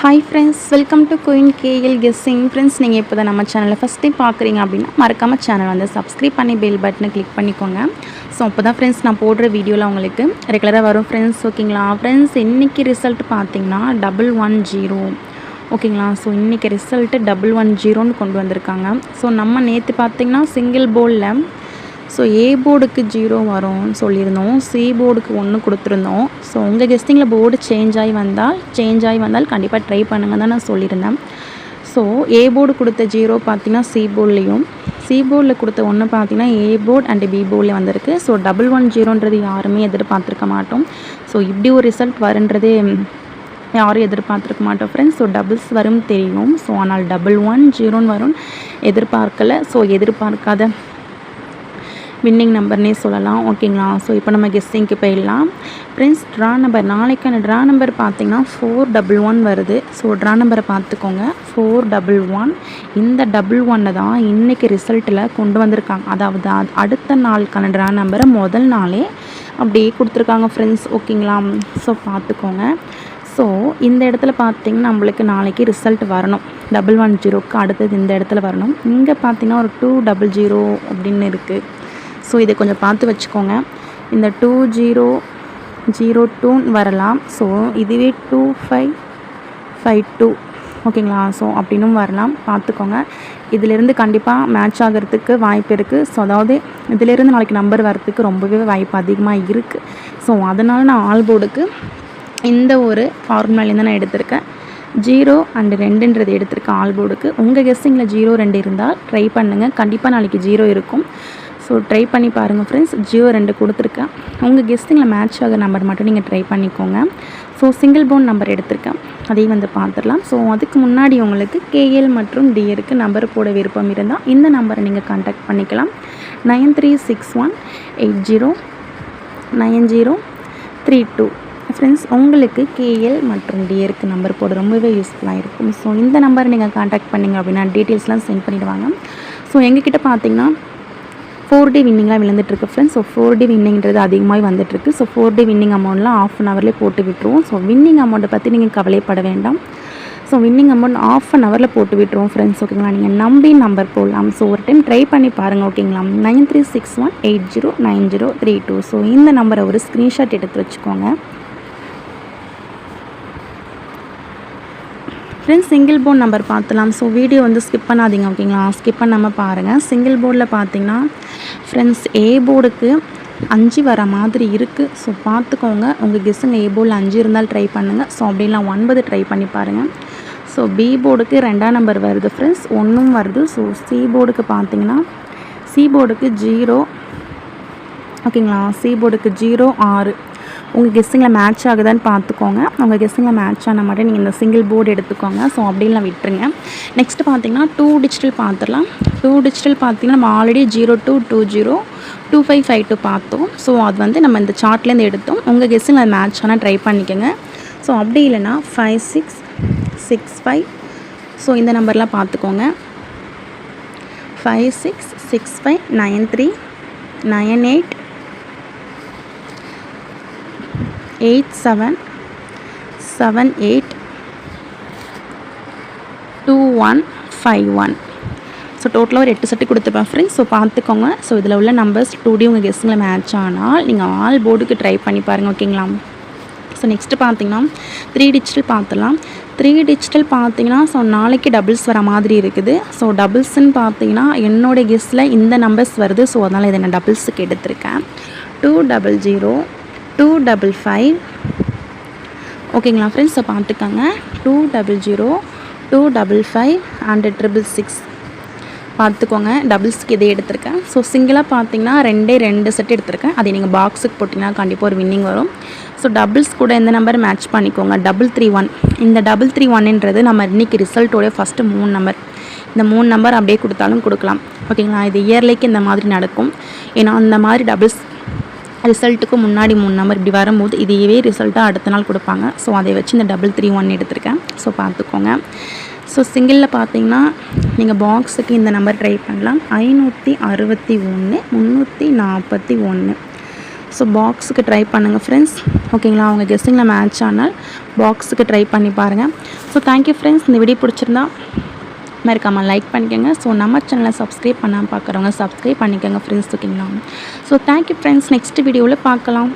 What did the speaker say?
Hi friends, welcome to queen KL guessing. Friends, நீங்கள் இப்போ தான் நம்ம சேனலை ஃபஸ்ட் டைம் பார்க்குறீங்க அப்படின்னா மறக்காமல் சேனல் வந்து சப்ஸ்கிரைப் பண்ணி பெல் பட்டனை கிளிக் பண்ணிக்கோங்க. ஸோ அப்போ தான் ஃப்ரெண்ட்ஸ் நான் போடுற வீடியோவில் உங்களுக்கு ரெகுலராக வரும் ஃப்ரெண்ட்ஸ். ஓகேங்களா ஃப்ரெண்ட்ஸ், இன்றைக்கி ரிசல்ட் பார்த்தீங்கன்னா 110. ஓகேங்களா. ஸோ இன்றைக்கி ரிசல்ட்டு 110 கொண்டு வந்திருக்காங்க. ஸோ நம்ம நேற்று பார்த்திங்கன்னா சிங்கிள் போர்டில் ஸோ ஏ போர்டுக்கு 0 வரும்னு சொல்லியிருந்தோம், சி போர்டுக்கு 1 கொடுத்துருந்தோம். ஸோ உங்கள் கெஸ்டிங்கில் போர்டு சேஞ்ச் ஆகி வந்தால் கண்டிப்பாக ட்ரை பண்ணுங்க தான் நான் சொல்லியிருந்தேன். ஸோ ஏ போர்டு கொடுத்த 0 பார்த்திங்கன்னா சி போர்ட்லேயும், சி போர்டில் கொடுத்த 1 பார்த்திங்கன்னா ஏ போர்டு அண்டு பி போர்டில் வந்திருக்கு. ஸோ 110ன்றது யாருமே எதிர்பார்த்துருக்க மாட்டோம். ஸோ இப்படி ஒரு ரிசல்ட் வருன்றதே யாரும் எதிர்பார்த்துருக்க மாட்டோம் ஃப்ரெண்ட்ஸ். ஸோ டபுள்ஸ் வரும் தெரியும். ஸோ ஆனால் 110 வரும்னு எதிர்பார்க்கலை. ஸோ எதிர்பார்க்காத வின்னிங் நம்பர்னே சொல்லலாம். ஓகேங்களா. ஸோ இப்போ நம்ம கெஸ்டிங்க்கு போயிடலாம் ஃப்ரெண்ட்ஸ். ட்ரா நம்பர் நாளைக்கான ட்ரா நம்பர் பார்த்திங்கன்னா 411 வருது. ஸோ ட்ரா நம்பரை பார்த்துக்கோங்க, 411. இந்த 11 தான் இன்றைக்கி ரிசல்ட்டில் கொண்டு வந்திருக்காங்க. அதாவது அடுத்த நாளுக்கான ட்ரா நம்பரை முதல் நாளே அப்படியே கொடுத்துருக்காங்க ஃப்ரெண்ட்ஸ். ஓகேங்களா. ஸோ பார்த்துக்கோங்க. ஸோ இந்த இடத்துல பார்த்திங்கன்னா நம்மளுக்கு நாளைக்கு ரிசல்ட் வரணும். 110க்கு அடுத்தது இந்த இடத்துல வரணும். இங்கே பார்த்திங்கன்னா ஒரு 200 அப்படின்னு இருக்குது. ஸோ இதை கொஞ்சம் பார்த்து வச்சுக்கோங்க. இந்த 2002 வரலாம். ஸோ இதுவே 2552. ஓகேங்களா. ஸோ அப்படின்னும் வரலாம், பார்த்துக்கோங்க. இதிலேருந்து கண்டிப்பாக மேட்ச் ஆகிறதுக்கு வாய்ப்பு இருக்குது. ஸோ அதாவது இதிலேருந்து நாளைக்கு நம்பர் வரத்துக்கு ரொம்பவே வாய்ப்பு அதிகமாக இருக்குது. ஸோ அதனால் நான் ஆல் போர்டுக்கு இந்த ஒரு ஃபார்முலாலேருந்து நான் எடுத்திருக்கேன். 0 அண்டு 2ன்றது எடுத்திருக்கேன் ஆல் போர்டுக்கு. உங்கள் கெஸ்டிங்கில் 0 2 இருந்தால் ட்ரை பண்ணுங்கள், கண்டிப்பாக நாளைக்கு 0 இருக்கும். ஸோ ட்ரை பண்ணி பாருங்கள் ஃப்ரெண்ட்ஸ். 0 2 கொடுத்துருக்கேன். உங்கள் கெஸ்டிங்கில் மேட்ச் ஆகிற நம்பர் மட்டும் நீங்கள் ட்ரை பண்ணிக்கோங்க. ஸோ சிங்கிள் போன் நம்பர் எடுத்திருக்கேன், அதையும் வந்து பார்த்துடலாம். ஸோ அதுக்கு முன்னாடி உங்களுக்கு கேஎல் மற்றும் டிஏருக்கு நம்பர் போட விருப்பம் இருந்தால் இந்த நம்பரை நீங்கள் கான்டாக்ட் பண்ணிக்கலாம். 9361809032. ஃப்ரெண்ட்ஸ், உங்களுக்கு கேஎல் மற்றும் டிஏருக்கு நம்பர் போட ரொம்பவே யூஸ்ஃபுல்லாக இருக்கும். ஸோ இந்த நம்பரை நீங்கள் கான்டாக்ட் பண்ணிங்க அப்படின்னா டீட்டெயில்ஸ்லாம் சென்ட் பண்ணிவிடுவாங்க. ஸோ எங்ககிட்ட பார்த்திங்கன்னா 4D வின்னிங்லாம் விழுந்துட்டுருக்கு ஃப்ரெண்ட்ஸ். ஸோ 4D வின்னிங்கிறது அதிகமாக வந்துட்டுருக்கு. ஸோ 4D வின்னிங் அமௌண்ட்லாம் ½ அன் ஹவர்லேயே போட்டு விட்டுருவோம். ஸோ வின்னிங் அமௌண்ட்டை பற்றி நீங்கள் கவலைப்பட வேண்டாம். ஸோ வின்னிங் அமௌண்ட் ½ அன் ஹவரில் போட்டு விட்டுருவோம் ஃப்ரெண்ட்ஸ். ஓகேங்களா. நீங்கள் நம்பி நம்பர் போடலாம். ஸோ ஒரு டைம் ட்ரை பண்ணி பாருங்கள். ஓகேங்களா. 9361809032. ஸோ இந்த நம்பரை ஒரு ஸ்க்ரீன்ஷாட் எடுத்து வச்சுக்கோங்க ஃப்ரெண்ட்ஸ். சிங்கிள் போர்ட் நம்பர் பார்த்துலாம். ஸோ வீடியோ வந்து ஸ்கிப் பண்ணாதீங்க. ஓகேங்களா. ஸ்கிப் பண்ணாமல் பாருங்கள். சிங்கிள் போர்டில் பார்த்திங்கன்னா ஃப்ரெண்ட்ஸ் ஏ போர்டுக்கு 5 வர மாதிரி இருக்குது. ஸோ பார்த்துக்கோங்க. உங்கள் கெஸ்ஸுங்க ஏ போர்டில் 5 இருந்தால் ட்ரை பண்ணுங்கள். ஸோ அப்படின்லாம் 9 ட்ரை பண்ணி பாருங்கள். ஸோ பி போர்டுக்கு 2ஆம் நம்பர் வருது ஃப்ரெண்ட்ஸ், 1 வருது. ஸோ சி போர்டுக்கு பார்த்திங்கன்னா சி போர்டுக்கு 0. ஓகேங்களா. சி போர்டுக்கு 0 6. உங்கள் கெஸ்ஸிங்கில் மேட்ச் ஆகுதான்னு பார்த்துக்கோங்க. உங்கள் கெஸ்ஸிங்கில் மேட்ச் ஆனால் மட்டும் நீங்கள் இந்த சிங்கிள் போர்டு எடுத்துக்கோங்க. ஸோ அப்படின்லாம் விட்டுருங்க. நெக்ஸ்ட்டு பார்த்திங்கன்னா 2 டிஜிட்டல் பார்த்துடலாம். 2 டிஜிட்டல் பார்த்திங்கன்னா நம்ம ஆல்ரெடி 0220 2552 பார்த்தோம். ஸோ அது வந்து நம்ம இந்த சார்ட்லேருந்து எடுத்தோம். உங்கள் கெஸ்ஸிங்கில் மேட்ச் ஆனால் ட்ரை பண்ணிக்கோங்க. ஸோ அப்படி இல்லைன்னா 5665. ஸோ இந்த நம்பர்லாம் பார்த்துக்கோங்க. 5665 93 98 8778 2151. ஸோ டோட்டலாக ஒரு 8 செட்டு கொடுத்துருப்பேன் ஃப்ரெண்ட்ஸ். ஸோ பார்த்துக்கோங்க. ஸோ இதில் உள்ள நம்பர்ஸ் 2D உங்கள் கெஸ்ஸிங்கில் மேட்ச் ஆனால் நீங்கள் ஆல் போர்டுக்கு ட்ரை பண்ணி பாருங்கள். ஓகேங்களா. ஸோ நெக்ஸ்ட்டு பார்த்திங்கன்னா 3 டிஜிட்டல் பார்த்துடலாம். 3 டிஜிட்டல் பார்த்திங்கன்னா ஸோ நாளைக்கு டபுள்ஸ் வர மாதிரி இருக்குது. ஸோ டபுள்ஸ்ன்னு பார்த்திங்கன்னா என்னோடய கெஸ்ஸில் இந்த நம்பர்ஸ் வருது. ஸோ அதனால் இதை நான் டபுள்ஸுக்கு எடுத்திருக்கேன். 200 255. ஓகேங்களா ஃப்ரெண்ட்ஸ். ஸோ பார்த்துக்கோங்க. 200 255 அண்டு 666. பார்த்துக்கோங்க. டபுள்ஸுக்கு இதே எடுத்திருக்கேன். ஸோ சிங்கிளாக பார்த்தீங்கன்னா 2 செட் எடுத்திருக்கேன். அதை நீங்கள் பாக்ஸுக்கு போட்டிங்கன்னா கண்டிப்பாக ஒரு வின்னிங் வரும். ஸோ டபுள்ஸ் கூட எந்த நம்பர் மேட்ச் பண்ணிக்கோங்க. 331. இந்த 331ன்றது நம்ம இன்றைக்கி ரிசல்ட்டோடைய ஃபஸ்ட்டு 3 நம்பர். இந்த 3 நம்பர் அப்படியே கொடுத்தாலும் கொடுக்கலாம். ஓகேங்களா. இது இயர்லிக்கு இந்த மாதிரி நடக்கும். ஏன்னா அந்த மாதிரி டபுள்ஸ் ரிசல்ட்டுக்கு முன்னாடி 3 நம்பர் இப்படி வரும்போது இதையவே ரிசல்ட்டாக அடுத்த நாள் கொடுப்பாங்க. ஸோ அதை வச்சு இந்த 331 எடுத்திருக்கேன். ஸோ பார்த்துக்கோங்க. ஸோ சிங்கிளில் பார்த்தீங்கன்னா நீங்கள் பாக்ஸுக்கு இந்த நம்பர் ட்ரை பண்ணலாம். 561 341. ஸோ பாக்ஸுக்கு ட்ரை பண்ணுங்கள் ஃப்ரெண்ட்ஸ். ஓகேங்களா, அவங்க கெஸ்ஸிங்கில் மேட்ச் ஆனால் பாக்ஸுக்கு ட்ரை பண்ணி பாருங்கள். So thank you friends. இந்த வீடியோ பிடிச்சிருந்தா மறக்காமல் லைக் பண்ணிக்கோங்க. ஸோ நம்ம சேனலை சப்ஸ்கிரைப் பண்ணாமல் பார்க்குறவங்க சப்ஸ்கிரைப் பண்ணிக்கோங்க ஃப்ரெண்ட்ஸ். ஓகேங்களா, ஸோ தேங்க்யூ ஃப்ரெண்ட்ஸ். நெக்ஸ்ட் வீடியோவில் பார்க்கலாம்.